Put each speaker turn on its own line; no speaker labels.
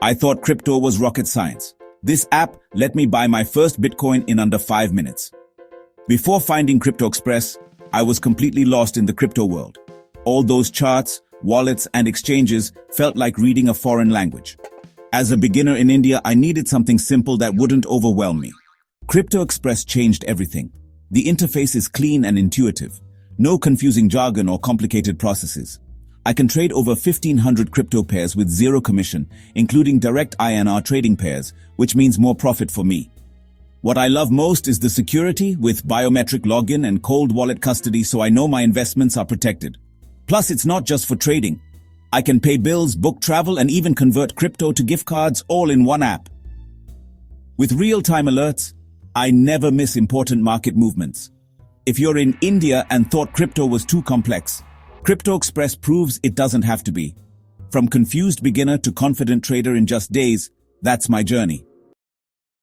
I thought crypto was rocket science. This app let me buy my first Bitcoin in under 5 minutes. Before finding CryptoXpress, I was completely lost in the crypto world. All those charts, wallets, and exchanges felt like reading a foreign language. As a beginner in India, I needed something simple that wouldn't overwhelm me. CryptoXpress changed everything. The interface is clean and intuitive. No confusing jargon or complicated processes. I can trade over 1,500 crypto pairs with zero commission, including direct INR trading pairs, which means more profit for me. What I love most is the security with biometric login and cold wallet custody, so I know my investments are protected. Plus, it's not just for trading. I can pay bills, book travel, and even convert crypto to gift cards all in one app. With real-time alerts, I never miss important market movements. If you're in India and thought crypto was too complex, CryptoXpress proves it doesn't have to be. From confused beginner to confident trader in just days, that's my journey.